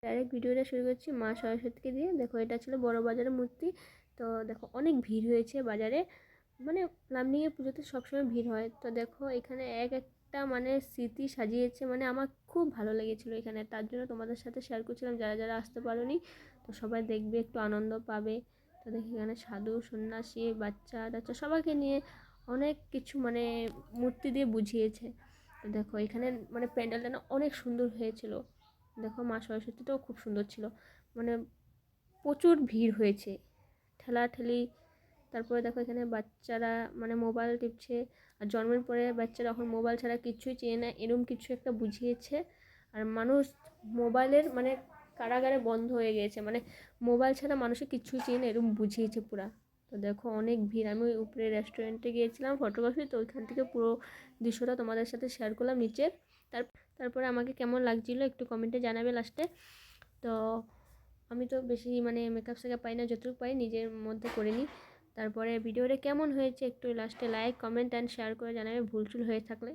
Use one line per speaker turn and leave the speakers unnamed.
Direct ভিডিওটা শুরু করছি মা সরস্বতীকে দিয়ে। দেখো এটা ছিল বড় বাজারের মূর্তি। তো দেখো অনেক ভিড় হয়েছে বাজারে, মানে লামডিংয়ে পুজোতে সবসময় ভিড় হয়। তো দেখো এখানে এক একটা মানে স্মৃতি সাজিয়েছে, মানে আমার খুব ভালো লেগেছিলো এখানে, তার জন্য তোমাদের সাথে শেয়ার করছিলাম। যারা যারা আসতে পারোনি তো সবাই দেখবে, একটু আনন্দ পাবে। তো দেখি এখানে সাধু সন্ন্যাসী বাচ্চা টাচ্চা সবাইকে নিয়ে অনেক কিছু মানে মূর্তি দিয়ে বুঝিয়েছে। তো দেখো এখানে মানে প্যান্ডেলটা না অনেক সুন্দর হয়েছিল। দেখো মা সরস্বতীটাও খুব সুন্দর ছিল, মানে প্রচুর ভিড় হয়েছে, ঠেলাঠেলি। তারপরে দেখো এখানে বাচ্চারা মানে মোবাইল টিপছে, আর জন্মের পরে বাচ্চারা এখন মোবাইল ছাড়া কিচ্ছুই চেনে না, এরম কিছু একটা বুঝিয়েছে। আর মানুষ মোবাইলের মানে কারাগারে বন্ধ হয়ে গিয়েছে, মানে মোবাইল ছাড়া মানুষের কিচ্ছুই চেনে না, এরম বুঝিয়েছে পুরা। তো দেখো অনেক ভিড়। আমি উপরে রেস্টুরেন্টে গিয়েছিলাম ফটোগ্রাফি, তো ওইখান থেকে পুরো দৃশ্যটা তোমাদের সাথে শেয়ার করলাম নিচের। তারপরে আমাকে কেমন লাগছিলো একটু কমেন্টে জানাবে লাস্টে। তো আমি তো বেশি মানে মেকআপ সেকআপ পাই না, যতটুকু পাই নিজের মধ্যে করে নিই। তারপরে ভিডিওটা কেমন হয়েছে একটু লাস্টে লাইক কমেন্ট অ্যান্ড শেয়ার করে জানাবে, ভুল চুল হয়ে থাকলে।